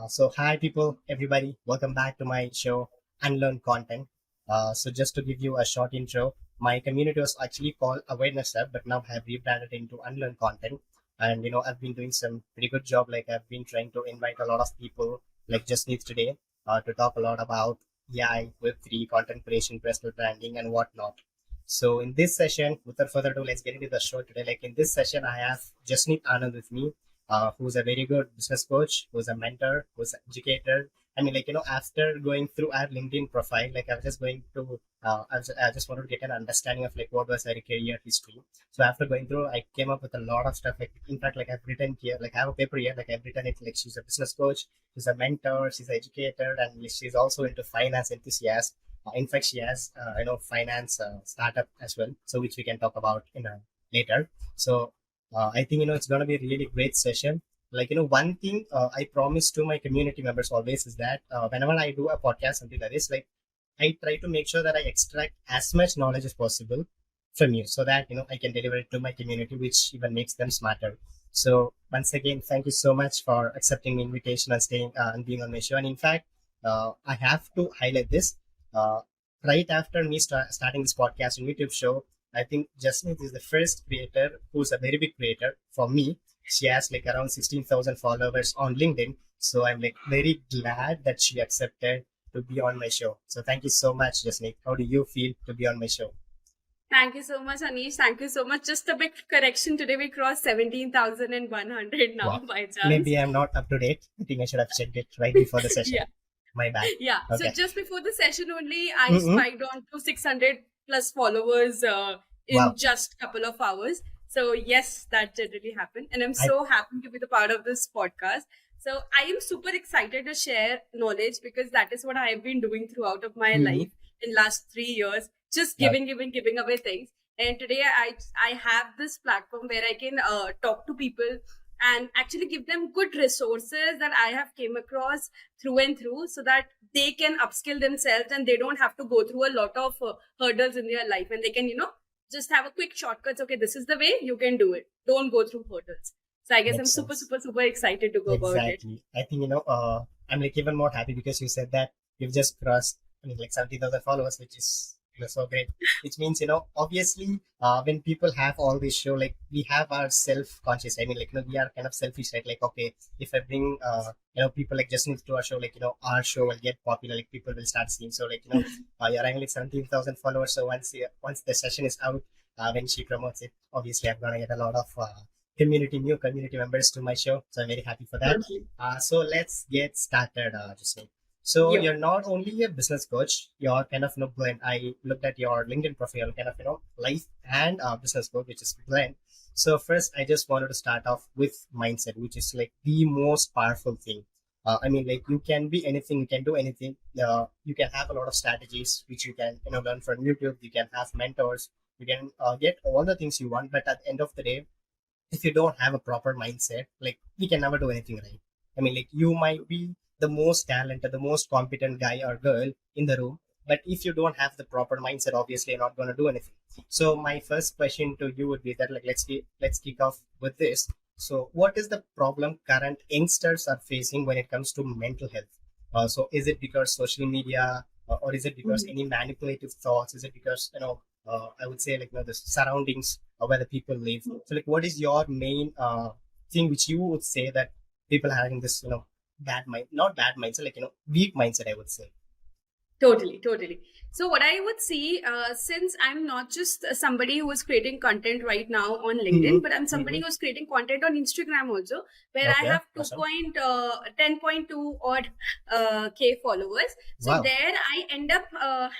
So hi people, everybody, welcome back to my show, Unlearn Content. So just to give you a short intro, my community was actually called Awareness Hub, but now I have rebranded into Unlearn Content. And I've been doing some pretty good job. Like I've been trying to invite a lot of people, like Jasneet today, to talk a lot about AI, Web3, content creation, personal branding, and whatnot. So in this session, without further ado, let's get into the show today. Like in this session, I have Jasneet Anand with me, who's a very good business coach, who's a mentor, who's an educator. I mean, after going through our LinkedIn profile, like I was just going to, I just wanted to get an understanding of like what was her career history. So after going through, I came up with a lot of stuff. Like, in fact, like I've written here, like I have a paper here, like I've written it, like she's a business coach, she's a mentor, she's an educator, and she's also into finance enthusiast. In fact, she has, finance startup as well, so which we can talk about in a later. So I think it's going to be a really great session. One thing I promise to my community members always is that whenever I do a podcast, something like this, like I try to make sure that I extract as much knowledge as possible from you, so that I can deliver it to my community, which even makes them smarter. So once again, thank you so much for accepting the invitation and staying and being on my show. And in fact, I have to highlight this. Uh, right after me starting this podcast and YouTube show, I think Jasneet is the first creator who's a very big creator for me. She has like around 16,000 followers on LinkedIn. So I'm like very glad that she accepted to be on my show. So thank you so much, Jasneet. How do you feel to be on my show? Thank you so much, Anish. Thank you so much. Just a big correction. Today we crossed 17,100 now Wow. by chance. Maybe I'm not up to date. I think I should have checked it right before the session. Yeah. My bad. Yeah. So Okay. just before the session only, I Mm-hmm. spiked on to 600 plus followers in Wow. just a couple of hours. So yes, that did really happen. And I'm I so happy to be the part of this podcast. So I am super excited to share knowledge because that is what I have been doing throughout of my mm-hmm. life in last 3 years, just Yeah. giving away things. And today I have this platform where I can talk to people and actually give them good resources that I have came across through and through, so that they can upskill themselves and they don't have to go through a lot of hurdles in their life, and they can just have a quick shortcuts. Okay, this is the way you can do it. Don't go through hurdles. So I guess I'm Makes super sense. super super excited to go about it. Exactly. I think, I'm like even more happy because you said that you've just crossed, I mean, like 70,000 followers, which is so great. Which means, obviously, when people have all this show, like we have our self-conscious. I mean, like, we are kind of selfish, right? Like, okay, if I bring, people like Justin to our show, like, our show will get popular, like people will start seeing. So, like, you're having like 17,000 followers. So once the session is out, when she promotes it, obviously, I'm going to get a lot of, new community members to my show. So I'm very happy for that. Totally. So let's get started, Justine. So Yeah. you're not only a business coach, you're kind of blend. I looked at your LinkedIn profile, kind of life and business coach, which is blend. So first, I just wanted to start off with mindset, which is like the most powerful thing. I mean, like you can be anything, you can do anything. You can have a lot of strategies which you can learn from YouTube. You can have mentors. You can get all the things you want, but at the end of the day, if you don't have a proper mindset, like we can never do anything right. I mean, like you might be the most talented, the most competent guy or girl in the room, but if you don't have the proper mindset, obviously you're not going to do anything. So my first question to you would be that, like, let's kick off with this. So what is the problem current youngsters are facing when it comes to mental health? So is it because social media, or is it because Mhm. any manipulative thoughts? Is it because I would say, like, the surroundings where the people live? So like, what is your main thing which you would say that people are having this bad mind, not bad mindset, like weak mindset, I would say. Totally, totally. So what I would see, since I'm not just somebody who is creating content right now on Mm-hmm. LinkedIn, but I'm somebody Mm-hmm. who's creating content on Instagram also, where I Okay, have awesome. 10.2 odd K followers. So Wow. there I end up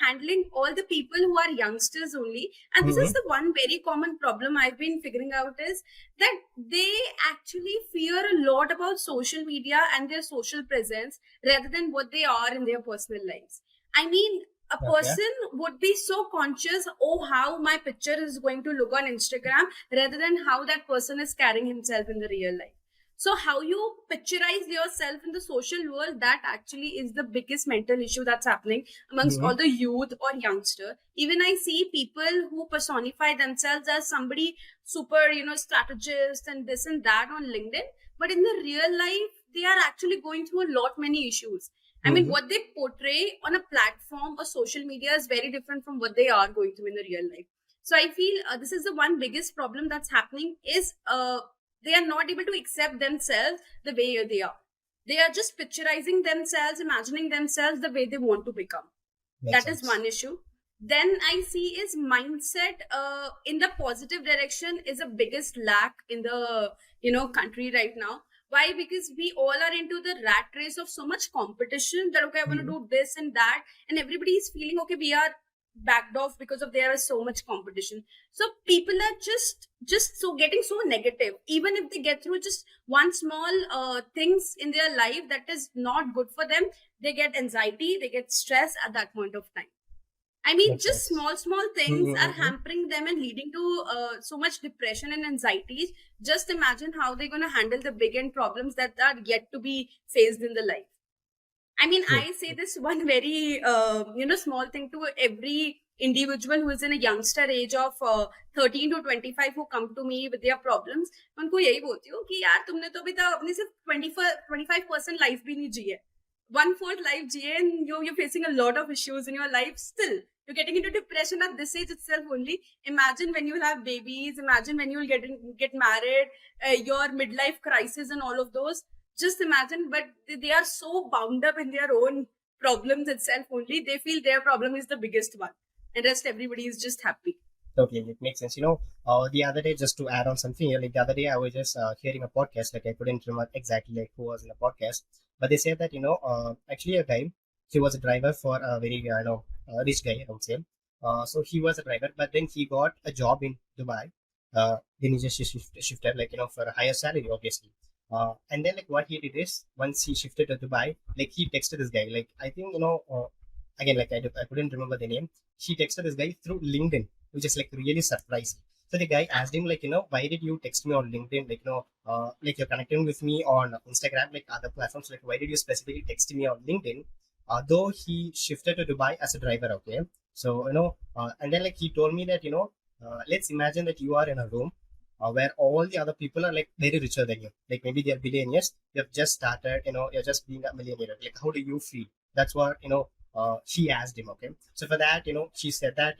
handling all the people who are youngsters only. And this is Mm-hmm. the one very common problem I've been figuring out is that they actually fear a lot about social media and their social presence rather than what they are in their personal lives. I mean, a Okay. person would be so conscious, oh, how my picture is going to look on Instagram, rather than how that person is carrying himself in the real life. So, how you picturize yourself in the social world, that actually is the biggest mental issue that's happening amongst Mm-hmm. all the youth or youngster. Even I see people who personify themselves as somebody super, strategist and this and that on LinkedIn. But in the real life, they are actually going through a lot many issues. I mean, Mm-hmm. what they portray on a platform or social media is very different from what they are going through in the real life. So I feel this is the one biggest problem that's happening is they are not able to accept themselves the way they are. They are just picturizing themselves, imagining themselves the way they want to become. Makes That is sense. one issue. Then I see is mindset in the positive direction is a biggest lack in the country right now. Why? Because we all are into the rat race of so much competition that okay, I want to Mm-hmm. do this and that, and everybody is feeling okay, we are backed off because of there is so much competition. So people are just so getting so negative. Even if they get through just one small things in their life that is not good for them, they get anxiety, they get stress at that point of time. I mean, Makes just sense. small things are Mm-hmm. hampering them and leading to so much depression and anxieties. Just imagine how they're going to handle the big end problems that are yet to be faced in the life. I mean, True. I say this one very, small thing to every individual who is in a youngster age of 13 to 25 who come to me with their problems. मैं उनको यही बोलती हूँ कि यार तुमने तो अभी तक अपनी सिर्फ 25% लाइफ भी नहीं जी है. 1/4 life जिए and you're facing a lot of issues in your life still. You're getting into depression at this age itself only. Imagine when you'll have babies. Imagine when you'll get married. Your midlife crisis and all of those, just imagine. But they are so bound up in their own problems itself only. They feel their problem is the biggest one, and rest everybody is just happy. Totally, it makes sense. The other day, just to add on something here, like the other day, I was just hearing a podcast. Like I couldn't remember exactly like who was in the podcast, but they said that actually a guy, he was a driver for a very rich guy, I would say. So he was a driver, but then he got a job in Dubai. Then he just shifted like for a higher salary, obviously. And then like what he did is once he shifted to Dubai, like he texted this guy. Like I think again like I couldn't remember the name. He texted this guy through LinkedIn, which is like really surprising. So the guy asked him like, why did you text me on LinkedIn? Like, like you're connecting with me on Instagram, like other platforms. Like, why did you specifically text me on LinkedIn? Though he shifted to Dubai as a driver, okay. So and then like he told me that let's imagine that you are in a room where all the other people are like very richer than you. Like maybe they're billionaires. You have just started, you're just being a millionaire. Like, how do you feel? That's what she asked him. Okay, so for that, she said that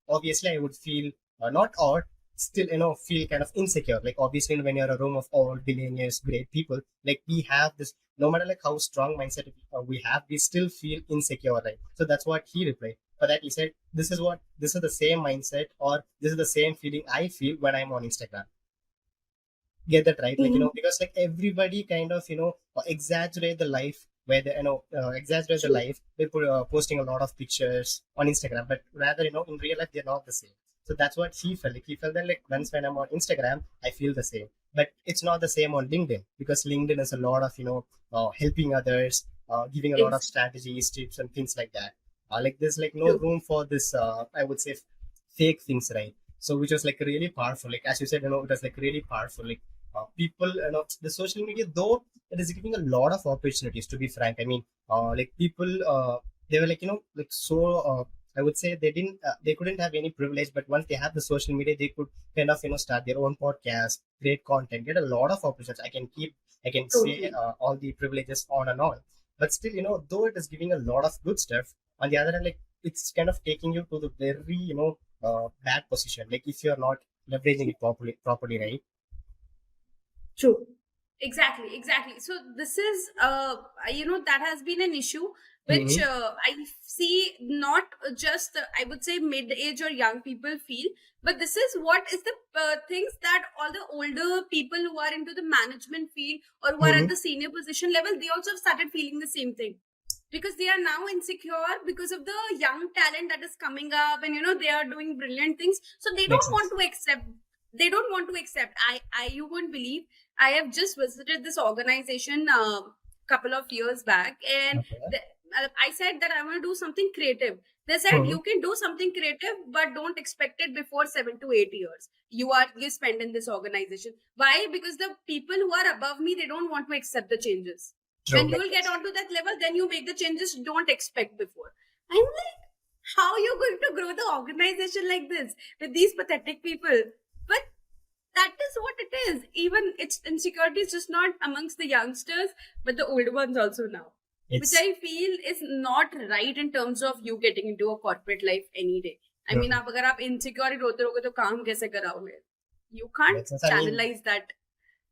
obviously I would feel not odd, still feel kind of insecure. Like obviously when you're a room of all billionaires, great people, like we have this. No matter like how strong mindset we have, we still feel insecure, right? So that's what he replied. For that, he said, this is the same mindset, or this is the same feeling I feel when I'm on Instagram. Get that right? Like, Mhm. because like everybody kind of, exaggerate the life where they, exaggerate the True. life. They put posting a lot of pictures on Instagram, but rather, in real life, they're not the same. So that's what he felt. Like he felt that like once when I'm on Instagram, I feel the same. But it's not the same on LinkedIn because LinkedIn is a lot of, helping others, giving a lot of Exactly. strategies, tips, and things like that. Like there's like no True. room for this, I would say, fake things, right? So which was like really powerful. Like as you said, it was like really powerful. Like people, the social media, though it is giving a lot of opportunities. To be frank, I mean, like people, they were like like so. I would say they couldn't have any privilege, but once they have the social media, they could kind of start their own podcast, create content, get a lot of opportunities. I can say Totally. all the privileges on and on, but still, though it is giving a lot of good stuff, on the other hand, like it's kind of taking you to the very bad position. Like if you're not leveraging it properly, right? True. Exactly. So this is, that has been an issue which Mm-hmm. I see not just, I would say, mid-age or young people feel, but this is what is the things that all the older people who are into the management field or who are at Mm-hmm. the senior position level, they also have started feeling the same thing because they are now insecure because of the young talent that is coming up, and they are doing brilliant things, so they Makes don't want sense. to accept. I you won't believe, I have just visited this organization a couple of years back, and Okay. I said that I want to do something creative. They said Mm-hmm. you can do something creative, but don't expect it before 7 to 8 years. You spend in this organization. Why? Because the people who are above me, they don't want to accept the changes. True. When you Makes will get sense. onto that level, then you make the changes. Don't expect before. I'm like, how are you going to grow the organization like this with these pathetic people? But that is what it is. Even it's insecurity is just not amongst the youngsters, but the older ones also now. Which It's I feel is not right in terms of you getting into a corporate life any day. I mean, आप अगर आप insecure ही रोते रहोगे तो काम कैसे कराओगे? You can't makes sense. I mean, channelize that.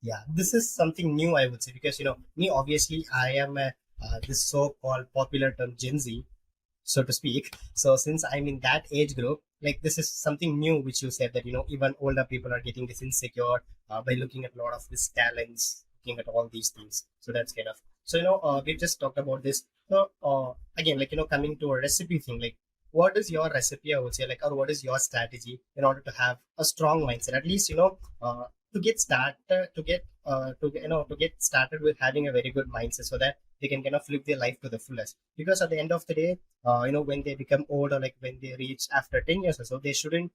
yeah, this is something new, I would say, because me, obviously I am a this so-called popular term Gen Z, so to speak. So since I'm in that age group, like this is something new which you said that even older people are getting this insecure by looking at a lot of these talents, looking at all these things. So that's kind of, so we've just talked about this. So again, like coming to a recipe thing, like what is your recipe, I would say, like, or what is your strategy in order to have a strong mindset, at least to get started, to get started with having a very good mindset, so that they can kind of live their life to the fullest. Because at the end of the day, when they become old, or like when they reach after 10 years or so, they shouldn't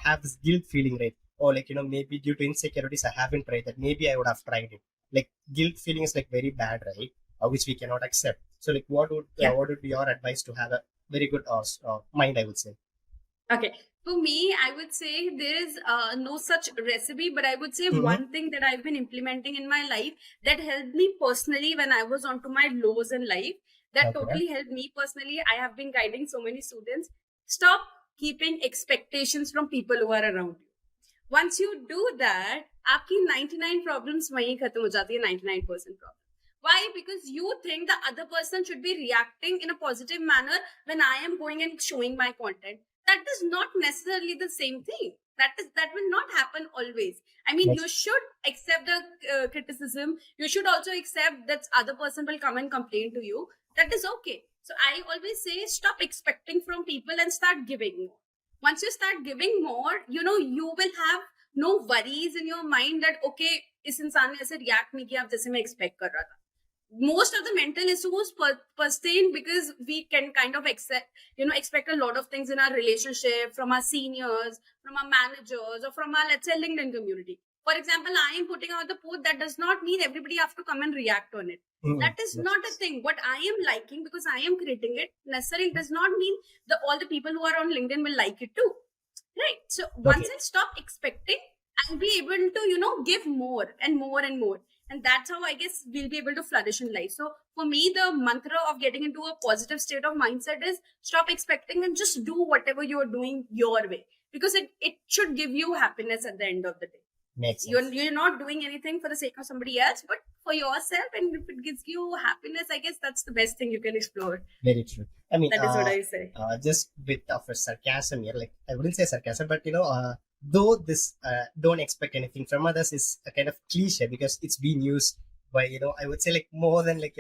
have this guilt feeling, right? Or like maybe due to insecurities I haven't tried that, maybe I would have tried it. Like guilt feeling is like very bad, right? Which we cannot accept. So like Yeah. what would be your advice to have a very good mind, I would say? Okay. For me, I would say there is no such recipe, but I would say Mm-hmm. one thing that I've been implementing in my life that helped me personally when I was onto my lows in life, that Okay. totally helped me personally. I have been guiding so many students. Stop keeping expectations from people who are around you. Once you do that, आपकी 99 problems वहीं खत्म हो जाती है, 99% problem. Why? Because you think the other person should be reacting in a positive manner when I am going and showing my content. That is not necessarily the same thing. That will not happen always. I mean, Yes. you should accept the criticism. You should also accept that other person will come and complain to you. That is okay. So I always say, stop expecting from people and start giving more. Once you start giving more, you will have no worries in your mind that okay, इस इंसान ने ऐसे react नहीं किया जैसे मैं expect कर रहा था. Most of the mental issues pertain because we can kind of expect a lot of things in our relationship from our seniors, from our managers, or from our, let's say, LinkedIn community. For example, I am putting out the post, that does not mean everybody have to come and react on it. That is Yes. not a thing. What I am liking because I am creating it necessarily does not mean that all the people who are on LinkedIn will like it too. Right. So once Okay. I stop expecting, I'll be able to, give more and more and more. And that's how I guess we'll be able to flourish in life. So for me, the mantra of getting into a positive state of mindset is stop expecting and just do whatever you're doing your way. Because it should give you happiness at the end of the day. Makes sense. You're not doing anything for the sake of somebody else, but for yourself. And if it gives you happiness, I guess that's the best thing you can explore. Very true. I mean, That is what I say. just bit of a sarcasm here. Like I wouldn't say sarcasm, but though this don't expect anything from others is a kind of cliche, because it's been used by I would say like more than like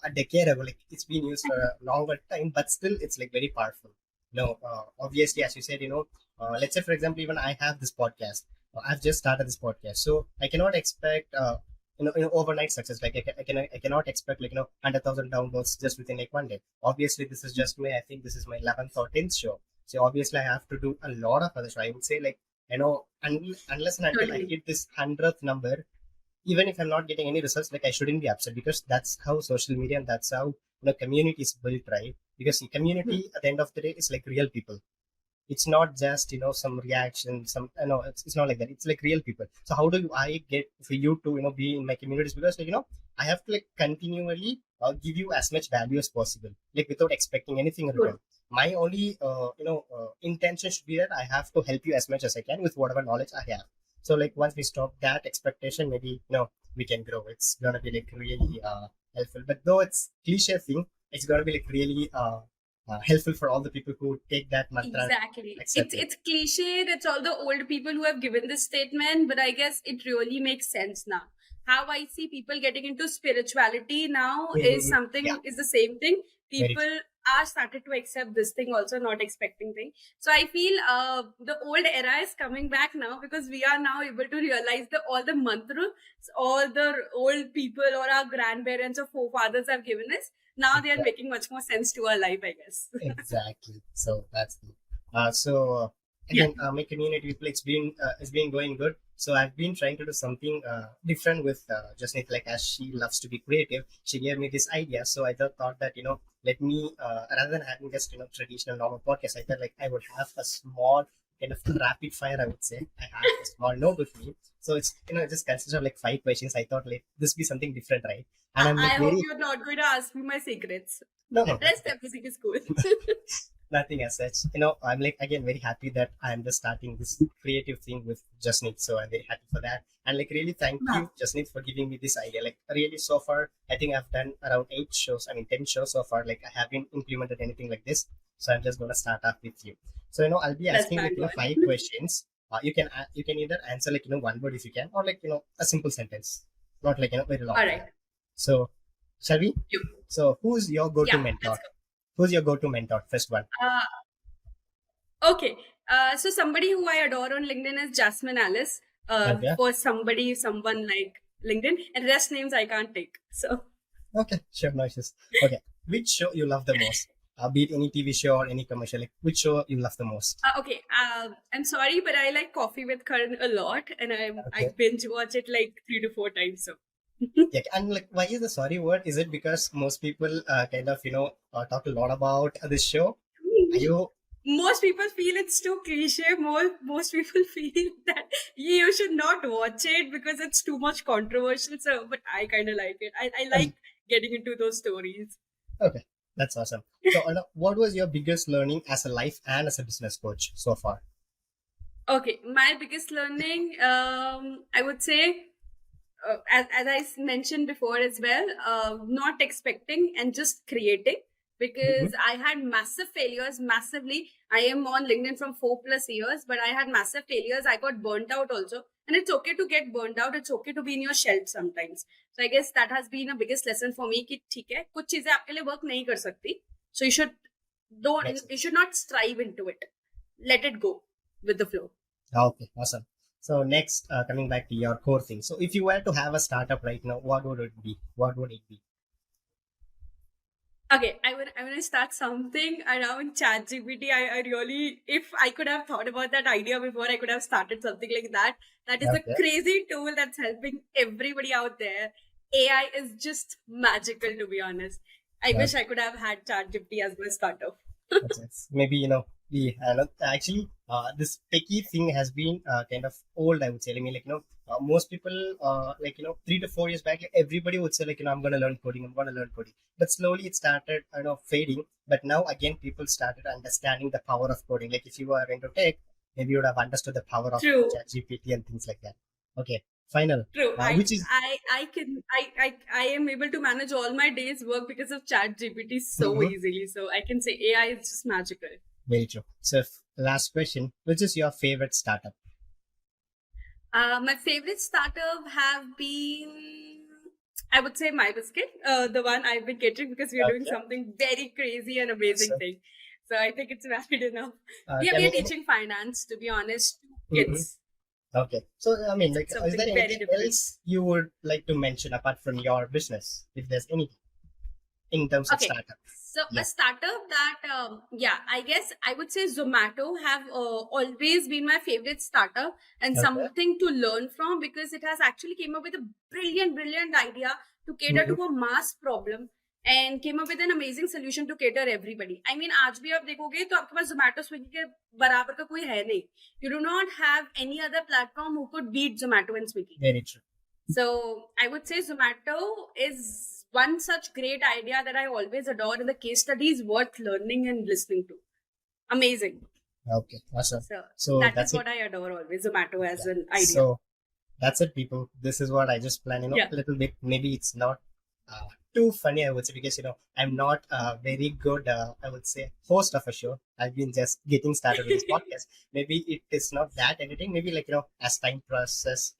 a decade ago. Like it's been used for a longer time, but still it's like very powerful. Obviously, as you said, let's say for example, even I have this podcast. I've just started this podcast, so I cannot expect overnight success. Like I cannot expect like 100,000 downloads just within like one day. Obviously, this is just me. I think this is my 11th or 10th show. So obviously, I have to do a lot of other show. I would say like unless and until I Totally. hit this 100th number, even if I'm not getting any results, like I shouldn't be upset, because that's how social media and that's how community is built, right? Because the community at the end of the day is like real people. It's not just some reaction, it's not like that. It's like real people. So how do I get for you to be in my communities? Because like I have to like continually give you as much value as possible, like without expecting anything in return. My only intention should be that I have to help you as much as I can with whatever knowledge I have. So like once we stop that expectation, maybe we can grow. It's gonna be like really helpful. But though it's cliche thing, it's gonna be like really helpful for all the people who take that mantra. Exactly. Accept It's cliche. It's all the old people who have given this statement, but I guess it really makes sense now. How I see people getting into spirituality now is something Yeah. is the same thing. Very People are started to accept this thing also, not expecting thing. So I feel the old era is coming back now because we are now able to realize all the mantras all the old people or our grandparents or forefathers have given us. Now they are making much more sense to our life, I guess. Exactly. So that's the so again my community people, it's been going good. So I've been trying to do something different with Jasneet, like as she loves to be creative, she gave me this idea. So I thought that let me rather than having just traditional normal podcast, I thought like I would have a small kind of rapid fire, I would say. I have a small note with me. So it's, it just consists of like 5 questions. I thought like this be something different, right? And I'm I like hope very, you're not going to ask me my secrets. no, The no, rest everything is cool. nothing as such. I'm like again very happy that I'm just starting this creative thing with Jasneet. So I'm very happy for that. And like really thank Wow. you, Jasneet, for giving me this idea. Like really so far, I think I've done around 8 shows. I mean 10 shows so far. Like I haven't implemented anything like this. So I'm just gonna start off with you. So I'll be That's asking like bang on. 5 questions. You can either answer like one word if you can, or like a simple sentence, not like very long. All right. So shall we? You. So who's your go-to Yeah, mentor? let's go. Who's your go-to mentor? First one. Okay. So somebody who I adore on LinkedIn is Jasmine Alice. Okay. For someone like LinkedIn, and rest names I can't take. So Okay, sure, no issues. Okay, which show you love the most? Be it any TV show or any commercial, like which show you love the most? okay. I'm sorry, but I like Coffee with Karan a lot, and I Okay. binge watch it like 3 to 4 times. So Yeah, and like, why is the sorry word? Is it because most people kind of talk a lot about this show? Are you most people feel it's too cliche. Most people feel that you should not watch it because it's too much controversial. So, but I kind of like it. I like getting into those stories. okay? That's awesome. So, what was your biggest learning as a life and as a business coach so far? Okay, my biggest learning, I would say, as I mentioned before as well, not expecting and just creating, because I had massive failures, massively. I am on LinkedIn from 4+ years, but I had massive failures. I got burnt out also. And it's okay to get burnt out. It's okay to be in your shelf sometimes. So I guess that has been a biggest lesson for me कि ठीक है कुछ चीजें आपके लिए work नहीं कर सकती. So you should not strive into it. Let it go with the flow. Okay, awesome. So next, coming back to your core thing. So if you were to have a startup right now, what would it be? What would it be? Okay, I want to start something around ChatGPT. I really, if I could have thought about that idea before, I could have started something like that. That is a Okay. crazy tool that's helping everybody out there. AI is just magical, to be honest. I wish I could have had ChatGPT as my startup. Maybe we actually this techie thing has been kind of old, I would say. I mean, like most people like 3 to 4 years back, like, everybody would say like I'm gonna learn coding, I'm gonna learn coding. But slowly it started fading. But now again, people started understanding the power of coding. Like if you were into tech, maybe you would have understood the power of True. ChatGPT and things like that. Okay, final. True. Which is I am able to manage all my day's work because of ChatGPT so Mhm. easily. So I can say AI is just magical. Very true. So last question, which is your favorite startup? My favorite startup have been, I would say, MYBIZKID, the one I've been catering because we are doing Okay. something very crazy and amazing So, thing. So I think it's valid enough. can We are you- teaching finance, to be honest, to Mhm. kids. Okay. So, I mean, like, is Something there very anything different. else you would like to mention apart from your business, if there's anything in terms of Okay. startup? So Yeah. a startup that, I guess I would say Zomato have always been my favorite startup and Okay. something to learn from because it has actually came up with a brilliant idea to cater to a mass problem and came up with an amazing solution to cater everybody. I mean, आज भी आप देखोगे तो आपके पास Zomato Swiggy के बराबर का कोई है नहीं. You do not have any other platform who could beat Zomato and Swiggy. Very true. So I would say Zomato is one such great idea that I always adore, and the case study is worth learning and listening to. Amazing. Okay. Awesome. So that's is it. what I adore always, Zomato as an idea. So that's it, people. This is what I just planned, Yeah. a little bit. Maybe it's not too funny, I would say, because I'm not a very good, I would say, host of a show. I've been just getting started with this podcast. Maybe it is not that editing. Maybe like as time progress,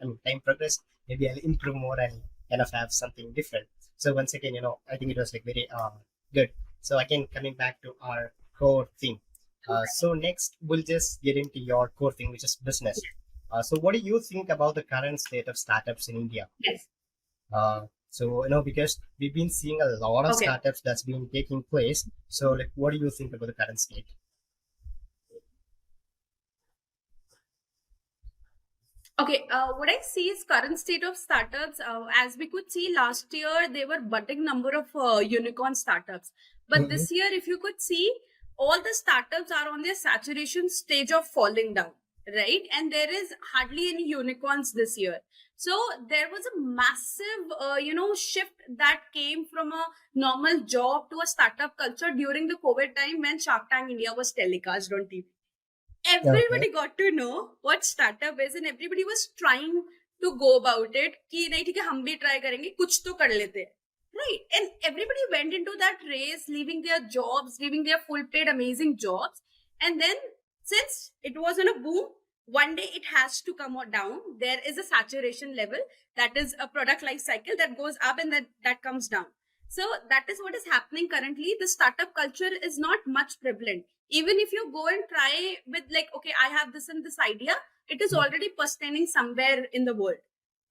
maybe I'll improve more and kind of have something different. So once again, I think it was like very good. So again, coming back to our core thing. So next, we'll just get into your core thing, which is business. So what do you think about the current state of startups in India? Yes. So because we've been seeing a lot of Okay. startups that's been taking place. So like, what do you think about the current state? Okay, what I see is current state of startups. As we could see last year, there were budding number of unicorn startups. But this year, if you could see, all the startups are on their saturation stage of falling down, right? And there is hardly any unicorns this year. So there was a massive shift that came from a normal job to a startup culture during the COVID time when Shark Tank India was telecast on TV. Okay. Everybody got to know what startup is and everybody was trying to go about it कि नहीं ठीक है हम भी try करेंगे कुछ तो कर लेते हैं, right? And everybody went into that race, leaving their jobs, leaving their full paid amazing jobs. And then since it was on a boom, one day it has to come down. There is a saturation level, that is a product life cycle that goes up and that comes down. So that is what is happening currently. The startup culture is not much prevalent. Even if you go and try with like, okay, I have this and this idea, it is already pertaining somewhere in the world.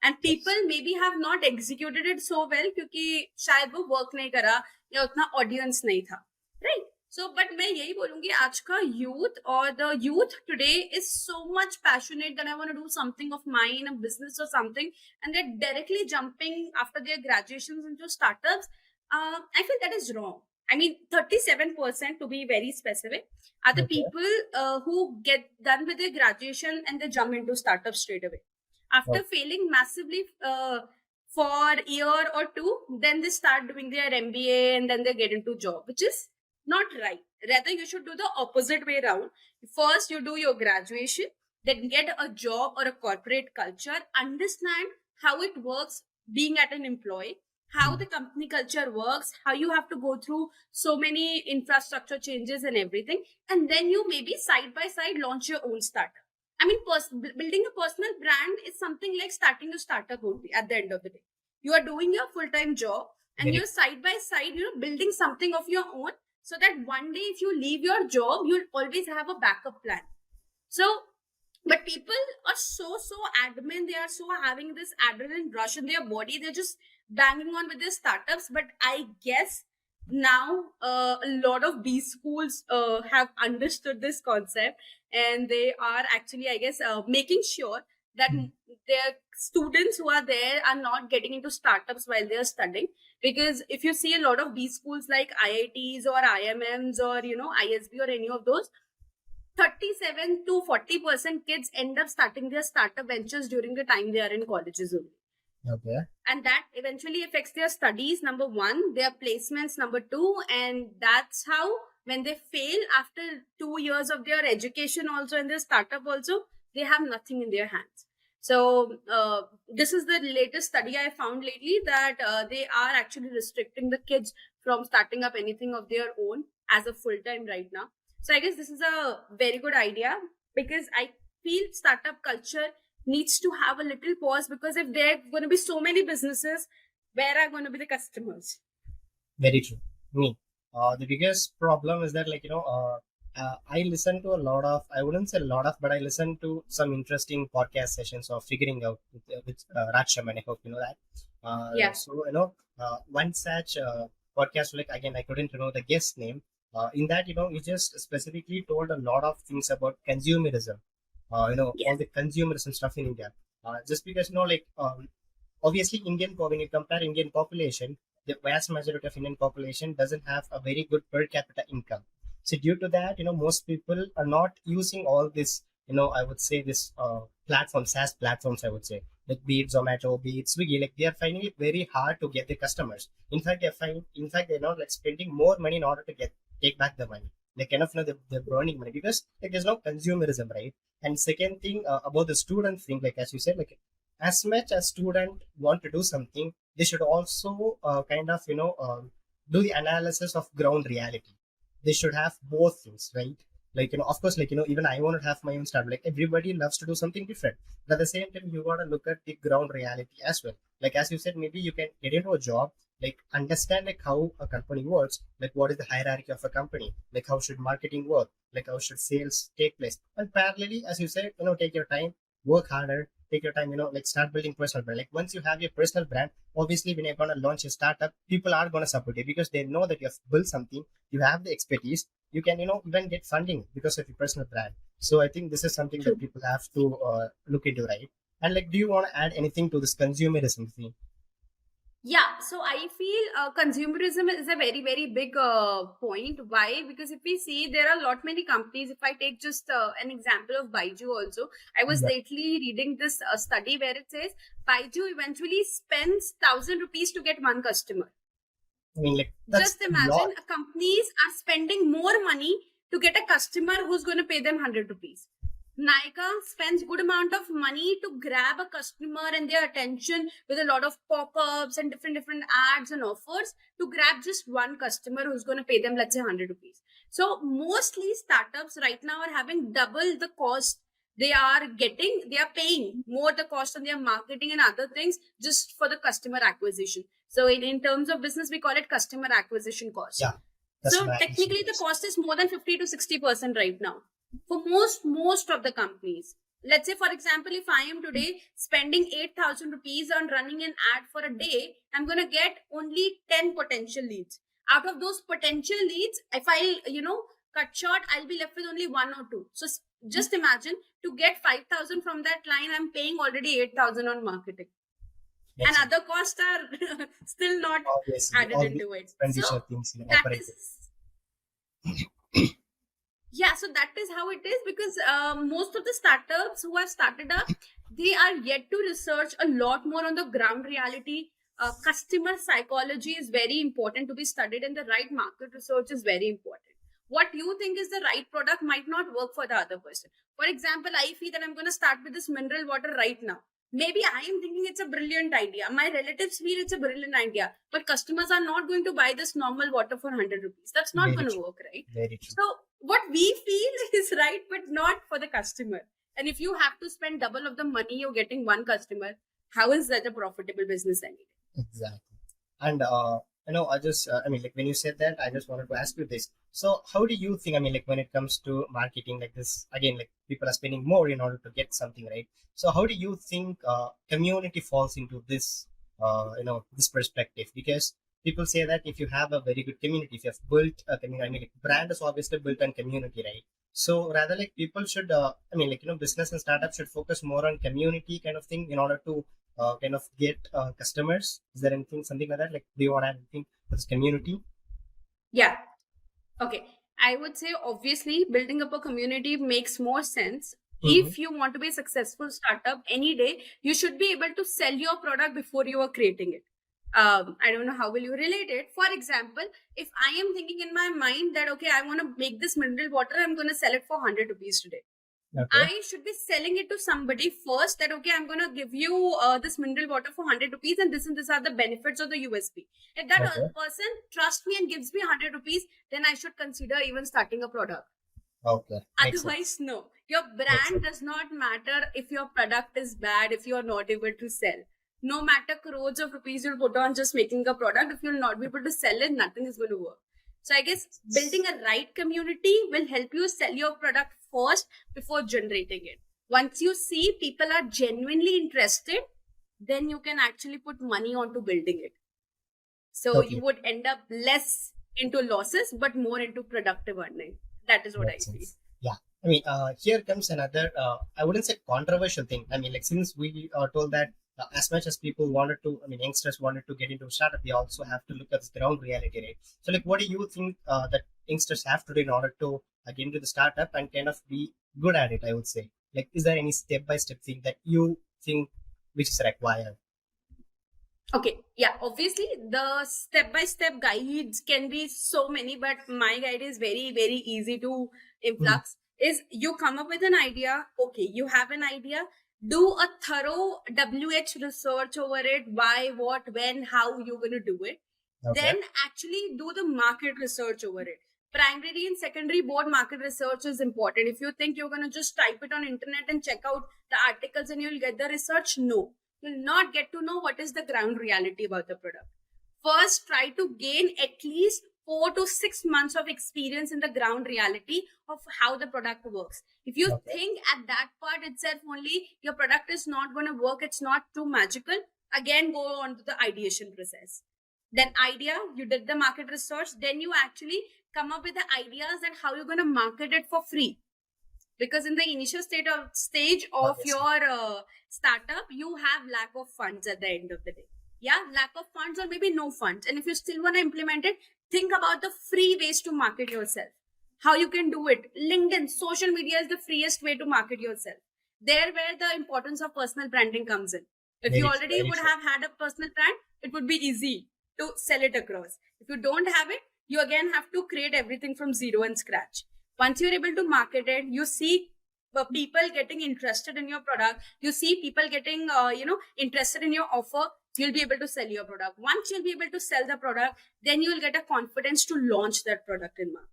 And people Yes. maybe have not executed it so well क्योंकि शायद वो work नहीं करा या उतना audience नहीं था, right? So, but मैं यही बोलूंगी आज का youth or the youth today is so much passionate that I want to do something of mine, a business or something, and they're directly jumping after their graduations into startups. I feel that is wrong. I mean, 37% to be very specific are the Okay. people who get done with their graduation and they jump into startups straight away. After Okay. failing massively for a year or two, then they start doing their MBA and then they get into job, which is not right. Rather, you should do the opposite way around. First, you do your graduation, then get a job or a corporate culture, understand how it works being at an employee, how the company culture works, how you have to go through so many infrastructure changes and everything, and then you maybe side by side launch your own startup. I mean, building a personal brand is something like starting a startup only at the end of the day. You are doing your full time job and Very you're side by side, building something of your own so that one day if you leave your job, you'll always have a backup plan. So, but people are so adamant. They are so having this adrenaline rush in their body. They're just banging on with their startups. But I guess now a lot of B schools have understood this concept and they are actually, I guess, making sure that their students who are there are not getting into startups while they are studying. Because if you see a lot of B schools like IITs or IMMs or ISB or any of those, 37 to 40% kids end up starting their startup ventures during the time they are in colleges only. okay. And that eventually affects their studies, number one, their placements, number two, and that's how when they fail after 2 years of their education also and their startup also, they have nothing in their hands. So this is the latest study I found lately that they are actually restricting the kids from starting up anything of their own as a full time right now. So I guess this is a very good idea because I feel startup culture needs to have a little pause because if there are going to be so many businesses, where are going to be the customers? Very true. Me. The biggest problem is that, I listen to a lot of, I wouldn't say a lot of, but I listen to some interesting podcast sessions of figuring out with Raj Sharma, and I hope you know that. Yeah. So, one such podcast, like, again, I couldn't know the guest name. In that, he just specifically told a lot of things about consumerism, all Yes. the consumerism stuff in India. Just because, obviously when you compare Indian population, the vast majority of Indian population doesn't have a very good per capita income. So due to that, most people are not using all this, I would say this platforms, SaaS platforms, I would say, like be it Zomato, be it Swiggy, like they are finding it very hard to get the customers. In fact, they're not like spending more money in order to take back the money. They kind of know they're burning money because like there's no consumerism, right? And second thing about the student thing, like as you said, like as much as student want to do something, they should also do the analysis of ground reality. They should have both things, right? Like, of course, like, even I want to have my own startup. Like, everybody loves to do something different, but at the same time you got to look at the ground reality as well. Like as you said, maybe you can get into a job, like understand like how a company works, like what is the hierarchy of a company, like how should marketing work, like how should sales take place, and parallelly, as you said, take your time, work harder, take your time, like start building personal brand. Like once you have your personal brand, obviously when you're going to launch a startup, people are going to support you because they know that you have built something, you have the expertise, you can, even get funding because of your personal brand. So I think this is something that True. people have to look into, right? And like, do you want to add anything to this consumerism thing? Yeah, so I feel consumerism is a very, very big point. Why? Because if we see, there are a lot many companies. If I take just an example of Baiju also, I was Yeah. lately reading this study where it says Baiju eventually spends 1,000 rupees to get one customer. I mean, like that's Just a lot. imagine companies are spending more money to get a customer who's going to pay them 100 rupees. Nika spends good amount of money to grab a customer and their attention with a lot of pop-ups and different ads and offers to grab just one customer who's going to pay them, let's say, 100 rupees. So mostly startups right now are having double the cost they are paying more the cost on their marketing and other things just for the customer acquisition. So in terms of business, we call it customer acquisition cost. Yeah, So customer acquisition technically the cost. cost is more than 50 to 60% right now for most of the companies. Let's say, for example, if I am today spending 8,000 rupees on running an ad for a day, I'm going to get only 10 potential leads. Out of those potential leads, if I, cut short, I'll be left with only one or two. So just imagine, to get 5,000 from that line, I'm paying already 8,000 on marketing. And Makes sense. other costs are still not Obviously, added all the into it. So expenditure things that operated. is yeah, so that is how it is, because most of the startups who have started up, they are yet to research a lot more on the ground reality. Customer psychology is very important to be studied, and the right market research is very important. What you think is the right product might not work for the other person. For example, I feel that I'm going to start with this mineral water right now. Maybe I am thinking it's a brilliant idea, my relatives feel it's a brilliant idea, but customers are not going to buy this normal water for 100 rupees. That's not Very going to true. work, right? Very true. So what we feel is right, but not for the customer. And if you have to spend double of the money you're getting one customer, how is that a profitable business anyway? Exactly. And I mean, like when you said that, I just wanted to ask you this. So, how do you think? I mean, like when it comes to marketing, like this again, like people are spending more in order to get something, right? So, how do you think community falls into this, this perspective? Because people say that if you have a very good community, if you have built a community, I mean, like brand is obviously built on community, right? So, rather like people should, I mean, like business and startups should focus more on community kind of thing in order to kind of get customers? Is there anything, something like that? Like, do you want to add anything for this community? Yeah. Okay. I would say obviously building up a community makes more sense. Mm-hmm. If you want to be a successful startup any day, you should be able to sell your product before you are creating it. I don't know how will you relate it. For example, if I am thinking in my mind that okay, I want to make this mineral water, I'm going to sell it for 100 rupees today. Okay. I should be selling it to somebody first that okay, I'm gonna give you this mineral water for 100 rupees, and these are the benefits of the USP. If that Okay. person trusts me and gives me 100 rupees, then I should consider even starting a product. Okay. Makes Otherwise, sense. no. Your Makes brand sense. does not matter if your product is bad, if you are not able to sell. No matter crores of rupees you'll put on just making a product, if you'll not be able to sell it, nothing is going to work. So I guess building a right community will help you sell your product first before generating it. Once you see people are genuinely interested, then you can actually put money onto building it. So you Totally. would end up less into losses, but more into productive earning. That is what I Makes feel. sense. Yeah. I mean, here comes another, I wouldn't say controversial thing. I mean, like, since we are told that as much as people wanted to, I mean, youngsters wanted to get into startup, they also have to look at the ground reality, right? So, like, what do you think that youngsters have to do in order to get into the startup and kind of be good at it, I would say? Like, is there any step by step thing that you think which is required? Okay, yeah, obviously the step by step guides can be so many, but my guide is very, very easy to Mm. influx. Is you come up with an idea, okay, you have an idea, do a thorough WH research over it, why, what, when, how you're going to do it. Okay. Then actually do the market research over it. Primary and secondary board market research is important. If you think you're going to just type it on internet and check out the articles and you'll get the research, no, you'll not get to know what is the ground reality about the product. First, try to gain at least 4 to 6 months of experience in the ground reality of how the product works. If you Okay. think at that part itself only your product is not going to work, it's not too magical, again go on to the ideation process. Then idea, you did the market research, then you actually come up with the ideas and how you're going to market it for free, because in the initial stage of Obviously. your startup you have lack of funds at the end of the day. Yeah, lack of funds or maybe no funds. And if you still want to implement it, think about the free ways to market yourself. How you can do it. LinkedIn, social media is the freest way to market yourself. There where the importance of personal branding comes in. If you Very true. already Very would true. have had a personal brand, it would be easy to sell it across. If you don't have it, you again have to create everything from zero and scratch. Once you're able to market it, you see people getting interested in your product. You see people getting interested in your offer. You'll be able to sell your product. Once you'll be able to sell the product, then you will get a confidence to launch that product in market.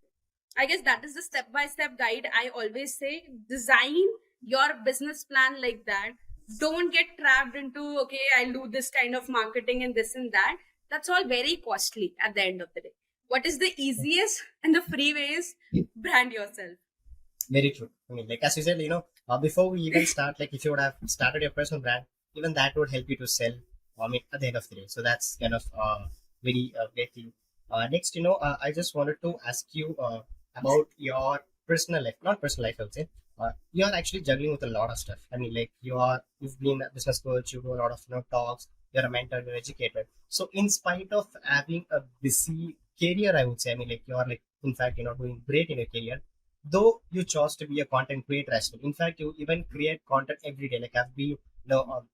I guess that is the step by step guide. I always say design your business plan like that. Don't get trapped into, okay, I'll do this kind of marketing and this and that. That's all very costly at the end of the day. What is the easiest and the free ways? Brand yourself. Very true. I mean, like as you said, before we even start, like if you would have started your personal brand, even that would help you to sell. I mean, at the end of the day. So that's kind of very great thing. Next, I just wanted to ask you about your personal life, not personal life, I would say. You are actually juggling with a lot of stuff. I mean, like you've been a business coach, you do a lot of talks. You're a mentor, you're an educator. So, in spite of having a busy career, I would say, I mean, like you're like, in fact, doing great in your career though you chose to be a content creator as well. In fact, you even create content every day. Like I've been,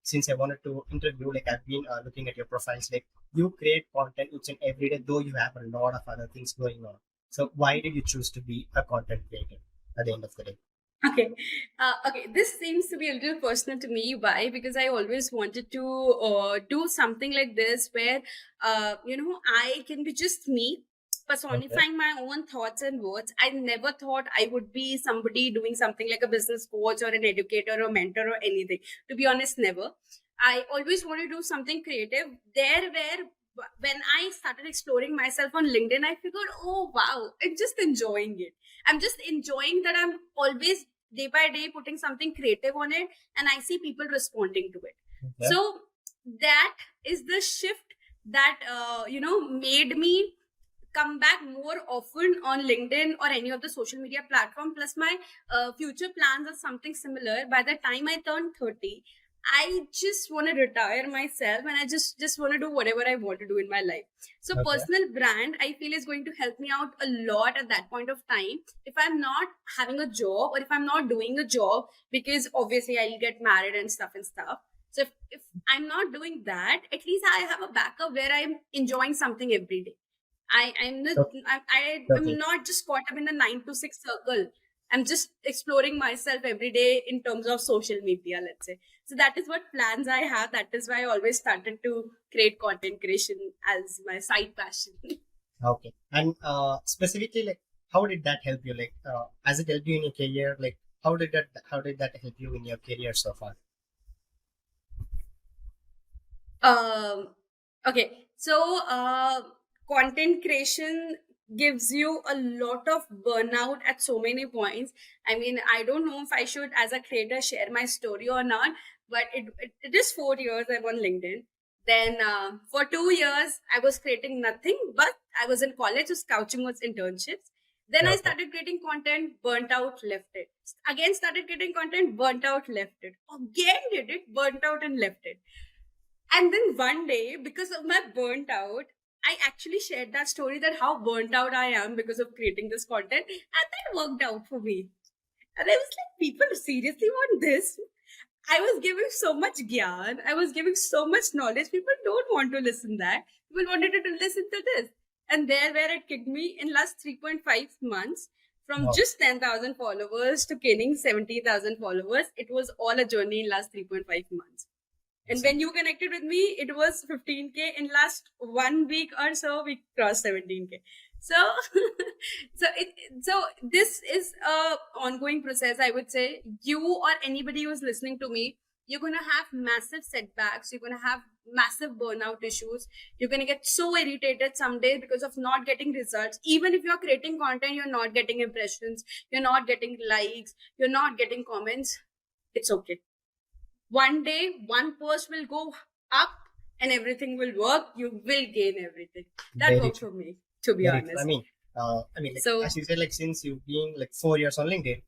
since I wanted to interview, like I've been looking at your profiles. Like you create content each and every day, though you have a lot of other things going on. So why did you choose to be a content creator at the end of the day? Okay. Okay. This seems to be a little personal to me. Why? Because I always wanted to do something like this where, I can be just me, Okay, personifying my own thoughts and words. I never thought I would be somebody doing something like a business coach or an educator or mentor or anything. To be honest, never. I always want to do something creative. There where when I started exploring myself on LinkedIn, I figured, oh wow, I'm just enjoying it. I'm just enjoying that I'm always day by day putting something creative on it and I see people responding to it. okay, So that is the shift that made me come back more often on LinkedIn or any of the social media platform. Plus my future plans are something similar. By the time I turn 30, I just want to retire myself and I just want to do whatever I want to do in my life. So okay, personal brand I feel is going to help me out a lot at that point of time. If I'm not having a job or if I'm not doing a job, because obviously I'll get married and stuff. So if I'm not doing that, at least I have a backup where I'm enjoying something every day. I'm not okay, I'm okay. not just caught up in the 9 to 6 circle. I'm just exploring myself every day in terms of social media, let's say. So that is what plans I have. That is why I always started to create content creation as my side passion. Okay. And specifically, like, how did that help you? Like, has it helped you in your career? Like, how did that help you in your career so far? um okay, so content creation gives you a lot of burnout at so many points. I mean, I don't know if I should as a creator share my story or not, but it is 4 years I'm on LinkedIn. Then for 2 years I was creating nothing, but I was in college, so scouting was internships. Then I Okay. started creating content, burnt out, left it. Again started creating content, burnt out, left it. Again did it, burnt out and left it. And then one day, because of my burnt out, I actually shared that story that how burnt out I am because of creating this content. And that worked out for me. And I was like, people seriously want this? I was giving so much gyan. I was giving so much knowledge. People don't want to listen that. People wanted to listen to this. And there where it kicked me in last 3.5 months from Wow. just 10,000 followers to gaining 70,000 followers. It was all a journey in last 3.5 months. And Awesome. when you connected with me, it was 15K. In last 1 week or so, we crossed 17K. So, so this is a ongoing process. I would say you or anybody who's listening to me, you're gonna have massive setbacks. You're gonna have massive burnout issues. You're gonna get so irritated someday because of not getting results. Even if you're creating content, you're not getting impressions. You're not getting likes. You're not getting comments. It's okay. One day one post will go up and everything will work. You will gain everything. That Very worked true. for me, to be Very true. honest. I mean, like So as you said, like since you being like 4 years on LinkedIn,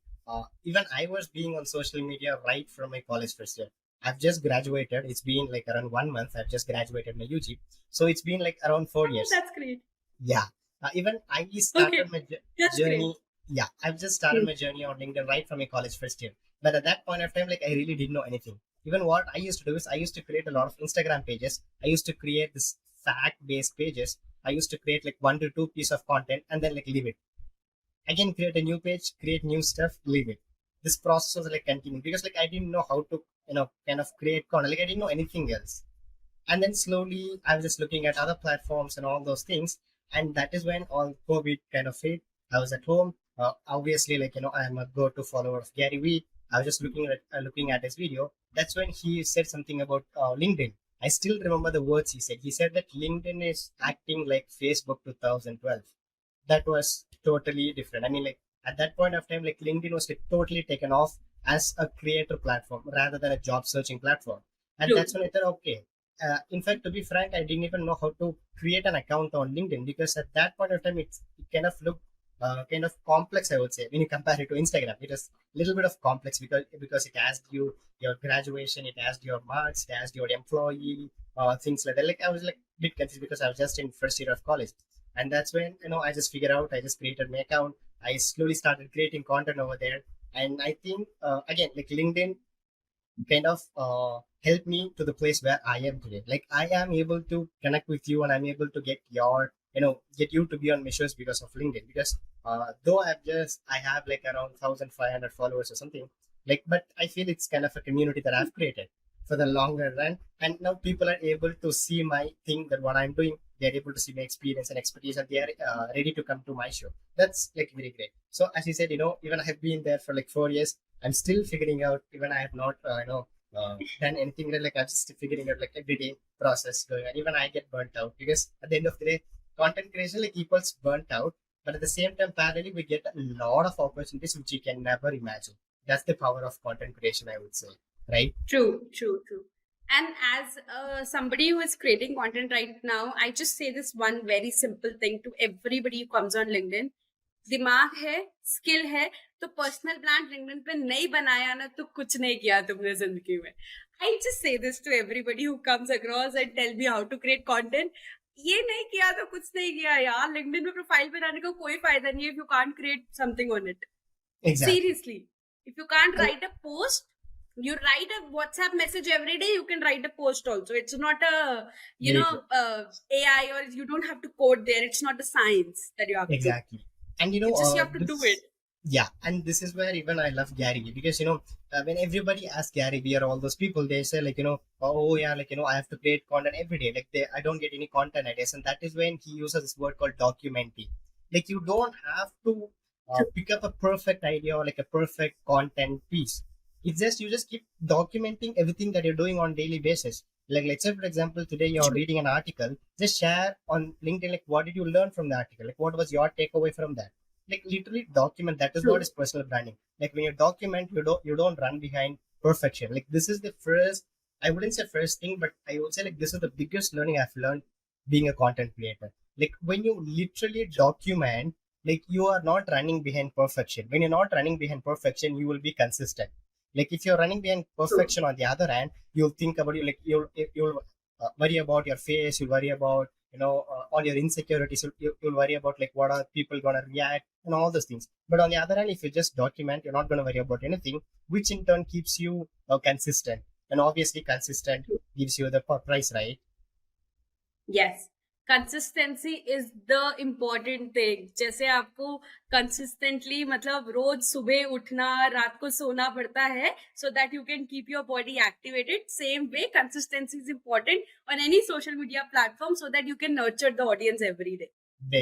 even I was being on social media right from my college first year. I've just graduated. It's been like around 1 month. I've just graduated my UG. So it's been like around 4 years. That's great. Yeah. Even I Okay, started my that's great. journey. Yeah. I've just started my journey on LinkedIn right from my college first year. But at that point of time, like I really didn't know anything. Even what I used to do is I used to create a lot of Instagram pages. I used to create this fact based pages. I used to create like 1 to 2 pieces of content and then like leave it. I can create a new page, create new stuff, leave it. This process was like continuing because like I didn't know how to, kind of create content. Like I didn't know anything else. And then slowly I was just looking at other platforms and all those things. And that is when all COVID kind of hit. I was at home. Obviously, like, I'm a go-to follower of Gary Vee. I was just looking at his video. That's when he said something about LinkedIn. I still remember the words he said. He said that LinkedIn is acting like Facebook 2012. That was totally different. I mean, like at that point of time, like LinkedIn was like totally taken off as a creator platform rather than a job searching platform. And True. that's when I thought, okay. In fact, to be frank, I didn't even know how to create an account on LinkedIn because at that point of time, it kind of looked kind of complex, I would say, when you compare it to Instagram. It was a little bit of complex because it asked you your graduation, it asked your marks, it asked your employee, things like that. Like I was like a bit confused because I was just in first year of college, and that's when I just figured out. I just created my account. I slowly started creating content over there, and I think again, like LinkedIn kind of helped me to the place where I am today. Like I am able to connect with you and I'm able to get you to be on measures because of LinkedIn. Because though I have like around 1,500 followers or something, like, but I feel it's kind of a community that I've created for the longer run. And now people are able to see my thing that what I'm doing. They're able to see my experience and expertise and they are ready to come to my show. That's like very great. So as you said, even I have been there for like 4 years. I'm still figuring out, even I have not, done anything like I'm just figuring out like everyday process going on. Even I get burnt out because at the end of the day, content creation like equals burnt out. But at the same time, parallelly, we get a lot of opportunities which you can never imagine. That's the power of content creation, I would say, right? True, true, true. And as somebody who is creating content right now, I just say this one very simple thing to everybody who comes on LinkedIn. दिमाग है, skill है, तो personal brand LinkedIn पे नहीं बनाया ना तो कुछ नहीं किया तुमने जिंदगी में. I just say this to everybody who comes across and tell me how to create content. ये नहीं किया तो कुछ नहीं किया यार. लिंक्डइन में प्रोफाइल बनाने का कोई फायदा नहीं है if you can't create something on it. Exactly. Seriously, if you can't write a post, you write a WhatsApp message every day, you can write a post also. It's not a AI, or you don't have to code there. It's not a science that you have to do. Exactly. And It's just you have to do it. Yeah, and this is where even I love Gary Vee because when everybody asks Gary Vee or all those people, they say like oh yeah, like I have to create content every day. Like I don't get any content ideas, and that is when he uses this word called documenting. Like you don't have to pick up a perfect idea or like a perfect content piece. It's just you just keep documenting everything that you're doing on daily basis. Like let's say for example today you're reading an article, just share on LinkedIn like what did you learn from the article, like what was your takeaway from that. Like literally document. That is True. what is personal branding. Like when you document, you don't run behind perfection. Like this is the first, I wouldn't say first thing, but I would say like this is the biggest learning I've learned being a content creator. Like when you literally document, like you are not running behind perfection. When you're not running behind perfection, you will be consistent. Like if you're running behind perfection on the other hand, you'll think about you like you'll worry about your face, you'll worry about all your insecurities, you'll worry about like what are people gonna react and all those things. But on the other hand, if you just document, you're not gonna worry about anything, which in turn keeps you consistent. And obviously, consistent gives you the price, right? Yes. Consistency is the important thing. जैसे आपको consistently मतलब रोज सुबह उठना, रात को सोना पड़ता है so that you can keep your body activated, same way consistency is important on any social media platform so that you can nurture the audience every day.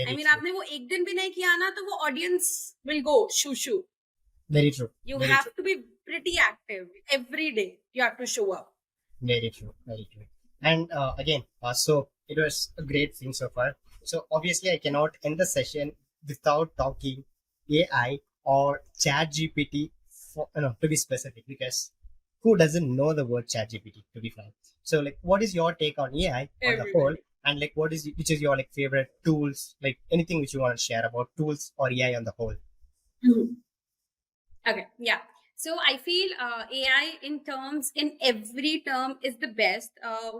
I mean आपने वो एक दिन भी नहीं किया ना तो वो audience will go shoe shoe. Very true. You Very have true. to be pretty active every day. You have to show up. Very true. Very true. And again, so it was a great thing so far. So obviously, I cannot end the session without talking AI or Chat GPT, to be specific, because who doesn't know the word Chat GPT, to be frank? So like, what is your take on AI on the Everybody. whole? And like, which is your like favorite tools? Like anything which you want to share about tools or AI on the whole? Okay, yeah. So I feel AI in every term is the best.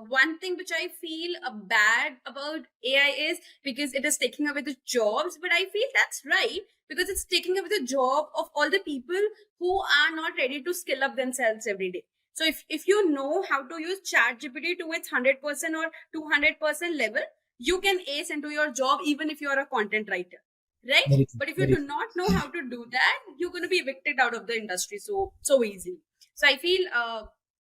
One thing which I feel bad about AI is because it is taking away the jobs, but I feel that's right because it's taking away the job of all the people who are not ready to skill up themselves every day. So if you know how to use ChatGPT to its 100% or 200% level, you can ace into your job even if you are a content writer, right? Very true. But if you Very do true. not know how to do that, you're going to be evicted out of the industry so easy. So I feel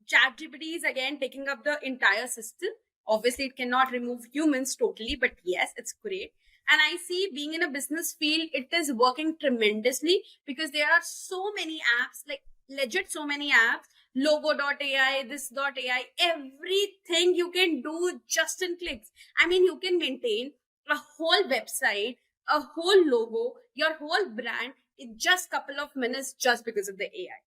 chat gpt is again taking up the entire system. Obviously it cannot remove humans totally, but yes, it's great. And I see being in a business field, it is working tremendously because there are so many apps, like legit so many apps, logo.ai, this.ai, everything you can do just in clicks. I mean, you can maintain a whole website, a whole logo, your whole brand in just couple of minutes just because of the AI.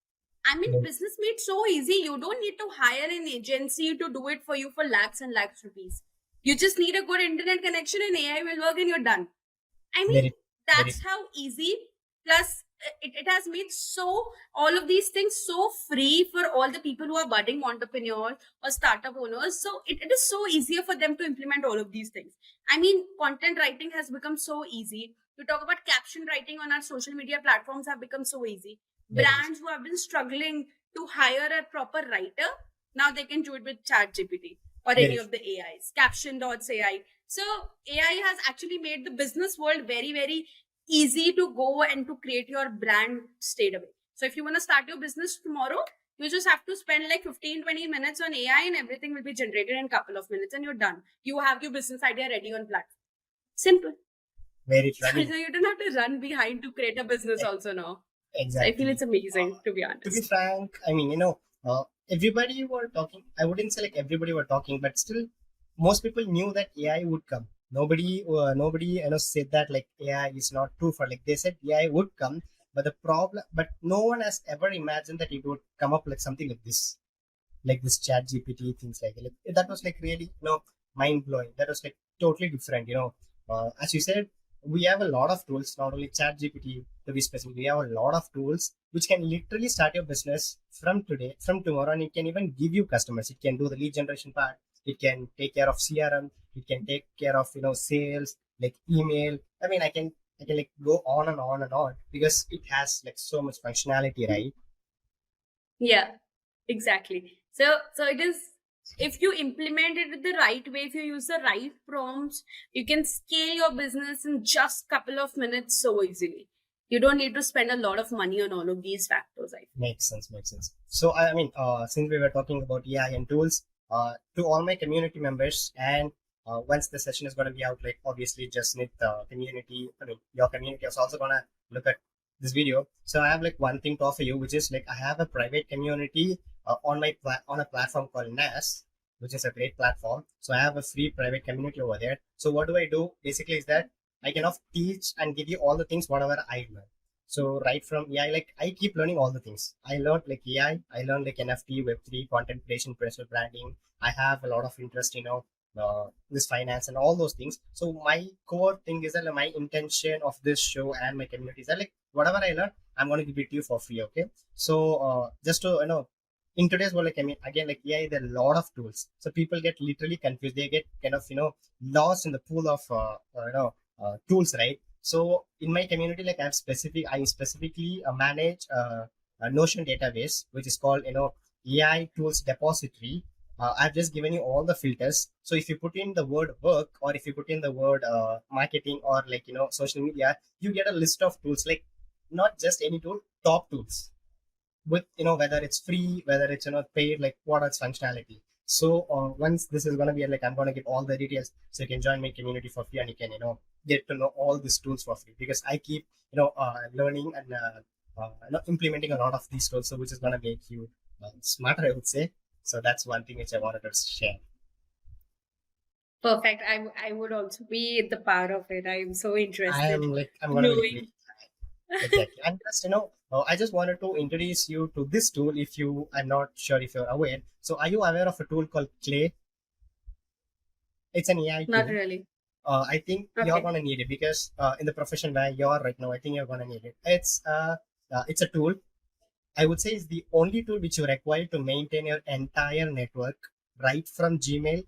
I mean, Very, business made so easy. You don't need to hire an agency to do it for you for lakhs and lakhs rupees. You just need a good internet connection and AI will work and you're done. I mean, very, very that's how easy. Plus, it has made so all of these things so free for all the people who are budding entrepreneurs or startup owners. So it is so easier for them to implement all of these things. I mean, content writing has become so easy. To talk about caption writing on our social media platforms have become so easy. very easy. Brands who have been struggling to hire a proper writer, now they can do it with ChatGPT or any Very of the AIs. Caption.ai. So AI has actually made the business world very, very easy to go and to create your brand straight away. So if you want to start your business tomorrow, you just have to spend like 15-20 minutes on AI and everything will be generated in a couple of minutes and you're done. You have your business idea ready on platform. Simple. very true. I So mean, you don't have to run behind to create a business also now. So I feel exactly. it's amazing, to be To be honest. frank, I mean, everybody were talking. I wouldn't say like everybody were talking, but still, most people knew that AI would come. Nobody, said that like AI is not true for like they said AI would come, but the problem, but no one has ever imagined that it would come up like something like this chat GPT things like that was like really mind blowing. That was like totally different. As you said, we have a lot of tools, not only chat GPT to be specific. We have a lot of tools which can literally start your business from today, from tomorrow, and it can even give you customers. It can do the lead generation part. It can take care of CRM. It can take care of sales, like email. I mean, I can like go on and on and on because it has like so much functionality, right? Yeah, exactly. So it is, if you implement it the right way, if you use the right prompts, you can scale your business in just couple of minutes so easily. You don't need to spend a lot of money on all of these factors, I feel. Makes sense, makes sense. So, I mean, since we were talking about AI and tools, to all my community members, and once the session is going to be out, like obviously, just need the community. I mean, your community is also going to look at this video. So, I have like one thing to offer you, which is like I have a private community on on a platform called NAS, which is a great platform. So, I have a free private community over there. So, what do I do? Basically, is that I can teach and give you all the things whatever I learn. So right from AI, like I keep learning all the things. I learned like AI, I learned like NFT, Web3, content creation, personal branding. I have a lot of interest, this finance and all those things. So my core thing is that like, my intention of this show and my community is that like whatever I learn, I'm gonna give it to you for free. Okay. So just to in today's world, like I mean, again, like AI, there are a lot of tools. So people get literally confused. They get kind of lost in the pool of tools, right? So in my community, like I specifically manage a Notion database, which is called AI tools depository. I've just given you all the filters. So if you put in the word work, or if you put in the word marketing, or like social media, you get a list of tools. Like not just any tool, top tools with whether it's free, whether it's paid, like what its functionality. So once this is going to be like I'm going to give all the details, so you can join my community for free and you can get to know all these tools for free because I keep learning and implementing a lot of these tools, so which is going to make you smarter, I would say. So that's one thing which I wanted to share. Perfect. I would also be the part of it. I'm so interested I'm in going to be like knowing. exactly. And just, I just wanted to introduce you to this tool if you, I'm not sure if you're aware. So are you aware of a tool called Clay? It's an AI Not tool. really. I think you're Okay. going to need it because in the profession where you're right now, I think you're going to need it. It's a tool. I would say is the only tool which you require to maintain your entire network, right from Gmail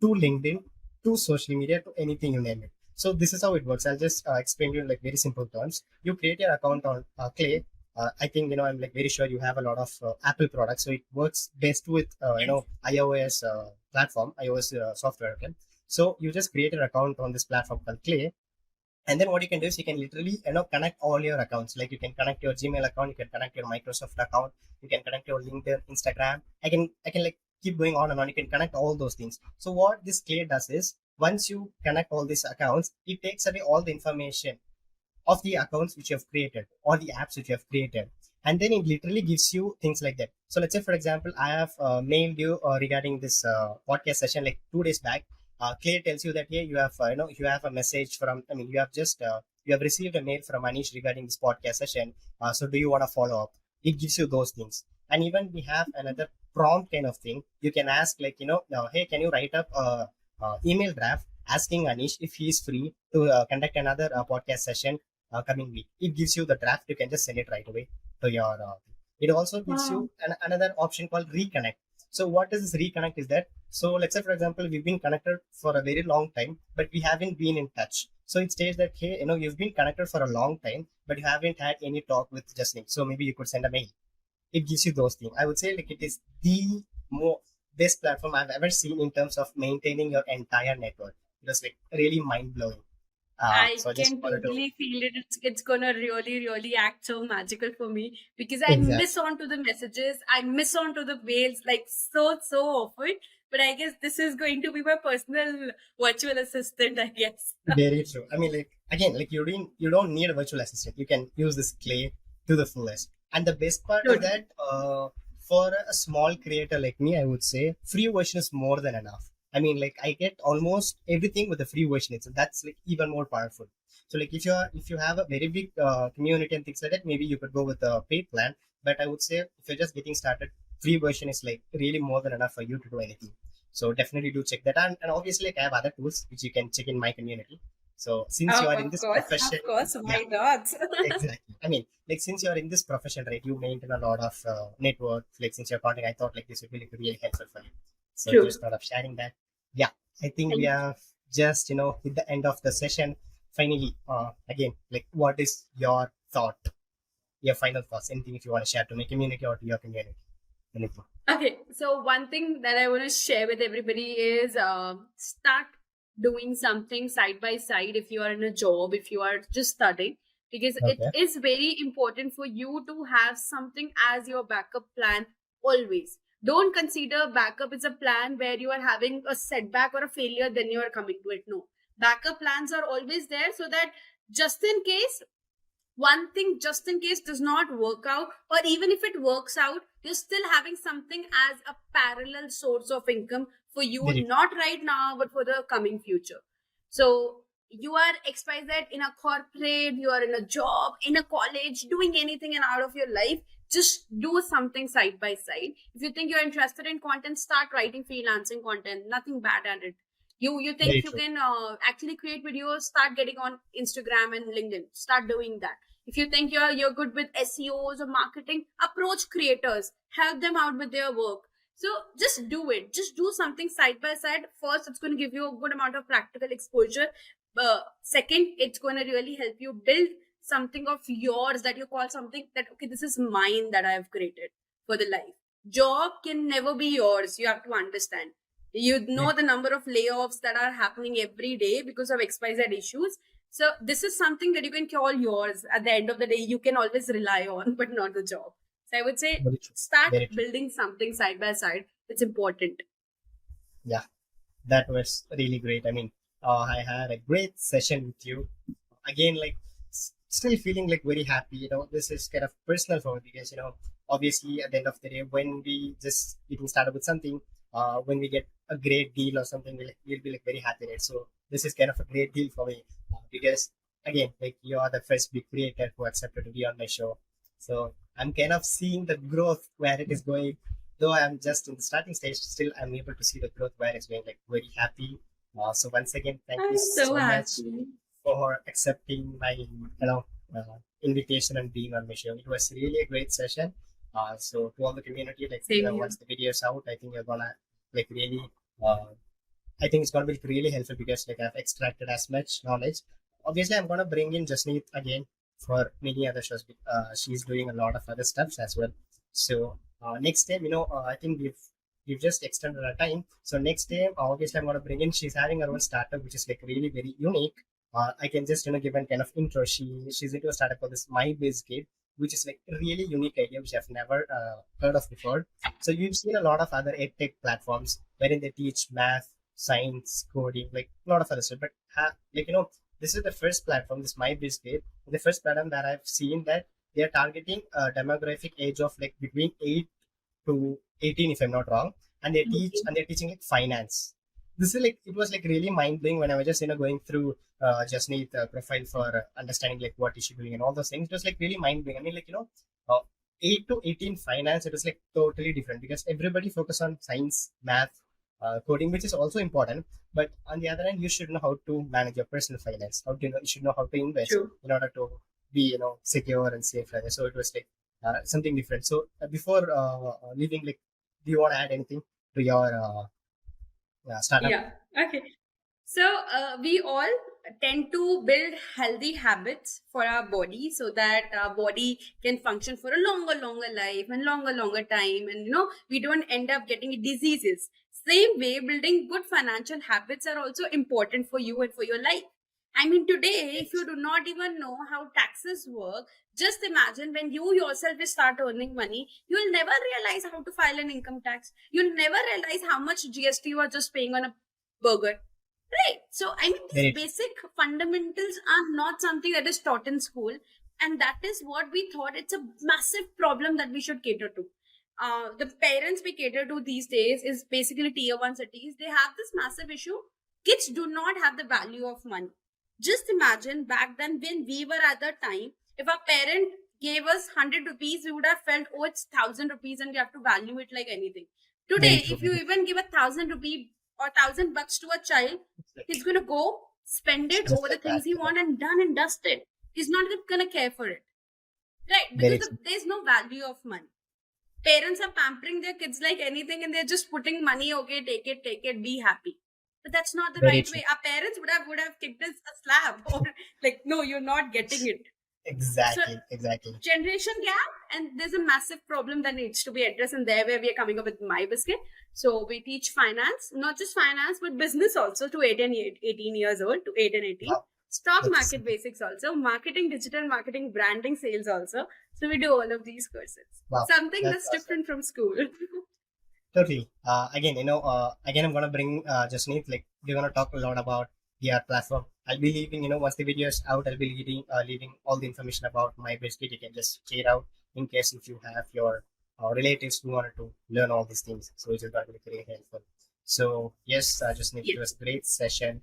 to LinkedIn to social media to anything you name it. So this is how it works. I'll just explain you in like very simple terms. You create your account on Clay. I think I'm like very sure you have a lot of Apple products, so it works best with Yes. iOS platform, iOS software. Okay, so you just create an account on this platform called Clay, and then what you can do is you can literally connect all your accounts. Like you can connect your Gmail account, you can connect your Microsoft account, you can connect your LinkedIn, Instagram. I can like keep going on and on. You can connect all those things. So what this Clay does is once you connect all these accounts, it takes away all the information of the accounts which you have created or the apps which you have created, and then it literally gives you things like that. So let's say for example I have mailed you regarding this podcast session like 2 days back. Clay tells you that here you have you have a message from, I mean, you have just you have received a mail from Anish regarding this podcast session, so do you want to follow up? It gives you those things. And even we have another prompt kind of thing. You can ask like now, hey, can you write up a email draft asking Anish if he is free to conduct another podcast session coming week. It gives you the draft. You can just send it right away to your. It also gives you Wow. another option called reconnect. So what is this reconnect is that, so let's say for example we've been connected for a very long time, but we haven't been in touch. So it states that hey, you've been connected for a long time, but you haven't had any talk with Jasneet. So maybe you could send a mail. It gives you those things. I would say like it is the more best platform I've ever seen in terms of maintaining your entire network. It was like really mind blowing. I So I just can wanted to totally feel it. It's gonna really, really act so magical for me because I exactly. miss on to the messages. I miss on to the mails like so often. But I guess this is going to be my personal virtual assistant, I guess. Very true. I mean, like again, like you don't need a virtual assistant. You can use this Clay to the fullest. And the best part is Totally. that for a small creator like me, I would say free version is more than enough. I mean, like I get almost everything with the free version. It's that's like even more powerful. So like if you have a very big community and things like that, maybe you could go with a paid plan. But I would say if you're just getting started, free version is like really more than enough for you to do anything. So definitely do check that. And obviously, like, I have other tools which you can check in my community. So since you are in this profession, Of course, yeah, why not? exactly. I mean, like since you are in this profession, right, you maintain a lot of network. Like since you're counting, I thought like this would be like really helpful for you. So True. just thought of sharing that. Yeah, I think we Thank have just hit the end of the session. Finally, again, like what is your thought? Your final thoughts? Anything if you want to share to my community or to your community? Anything? Okay, so one thing that I want to share with everybody is start doing something side by side if you are in a job, if you are just studying, because it Okay. is very important for you to have something as your backup plan always. Don't consider backup is a plan where you are having a setback or a failure, then you are coming to it. No, backup plans are always there so that just in case one thing just in case does not work out, or even if it works out, you're still having something as a parallel source of income for you, Very true. not right now but for the coming future. So you are xyz in a corporate, you are in a job, in a college, doing anything and out of your life, just do something side by side. If you think you're interested in content, start writing freelancing content, nothing bad at it. You Very think you true. can actually create videos, start getting on Instagram and LinkedIn, start doing that. If you think you're good with SEOs or marketing, approach creators, help them out with their work. So just do it, just do something side by side. First, it's going to give you a good amount of practical exposure. Second, it's going to really help you build something of yours that you call something that, okay, this is mine that I have created for the life. Job can never be yours, you have to understand. You Very know the number of layoffs that are happening every day because of XYZ issues. So this is something that you can call yours. At the end of the day, you can always rely on, but not the job. So I would say very true. start Very true. building something side by side. It's important. Yeah. That was really great. I mean, I had a great session with you. Again, like still feeling like very happy. This is kind of personal for me because obviously at the end of the day, when we just getting started with something, when we get a great deal or something, we'll be like very happy, right? So this is kind of a great deal for me because again, like you are the first big creator who accepted to be on my show. So I'm kind of seeing the growth where it is going. Though I'm just in the starting stage, still I'm able to see the growth where it's going. Like very happy. So once again, thank you I'm so so much happy. for accepting my invitation and being on my show. It was really a great session. So to all the community, like Same here. once the video is out, I think you're gonna like really. I think it's gonna be really helpful because like I've extracted as much knowledge. Obviously, I'm gonna bring in Jasneet again for many other shows. She's doing a lot of other stuffs as well. So next time, I think we've just extended our time. So next time, obviously, I'm gonna bring in. She's having her own startup, which is like really very unique. I can just give a kind of intro. She's into a startup called this MYBIZKID, which is like a really unique idea which I've never heard of before. So you've seen a lot of other edtech platforms wherein they teach math, science, coding, like a lot of other stuff. But this is the first platform, this MyBizKid, the first platform that I've seen that they are targeting a demographic age of like between 8 to 18, if I'm not wrong, and they're teaching like finance. This is like it was like really mind blowing when I was just going through Jasneet profile for understanding like what is she doing and all those things. It was like really mind blowing. I mean, like uh, 8 to 18 finance, it was like totally different because everybody focus on science, math, coding, which is also important. But on the other hand, you should know how to manage your personal finance. How to you should know how to invest True. in order to be secure and safe. Like that. So it was like something different. So before leaving, like, do you want to add anything to your startup? Yeah. Okay. So we all tend to build healthy habits for our body so that our body can function for a longer life and longer time, and we don't end up getting diseases. Same way, building good financial habits are also important for you and for your life. I mean, today, if you do not even know how taxes work, just imagine when you yourself will start earning money, you will never realize how to file an income tax. You'll never realize how much GST you are just paying on a burger. Right. So, I mean, these Very basic fundamentals are not something that is taught in school. And that is what we thought it's a massive problem that we should cater to. The parents we cater to these days is basically tier one cities. They have this massive issue. Kids do not have the value of money. Just imagine back then when we were at the time, if a parent gave us 100 rupees, we would have felt, oh, it's 1,000 rupees and we have to value it like anything. very Today, true. if you even give 1,000 rupee or 1,000 bucks to a child, he's gonna go spend it Just over the like things that. he want and done and dusted. He's not gonna care for it, right? Very Because true. there's no value of money. Parents are pampering their kids like anything, and they're just putting money. Okay, take it, be happy. But that's not the Very right true. way. Our parents would have kicked us a slap or like, no, you're not getting it. Exactly. Exactly. Generation gap, and there's a massive problem that needs to be addressed, and there where we are coming up with MyBiscuit. So we teach finance, not just finance but business also, to 18 years old, to 8 and 18. Wow. Stock That's market basics also, marketing, digital marketing, branding, sales also. So we do all of these courses. wow. Something that's Awesome. different from school. Totally. Again, again, I'm gonna bring Jasneet. Like, we're gonna talk a lot about the platform. I'll be leaving, once the video is out, I'll be leaving all the information about my biscuit. You can just check it out in case if you have your relatives who wanted to learn all these things. So it's going to be very helpful. So yes, Jasneet, it Yes. was a great session.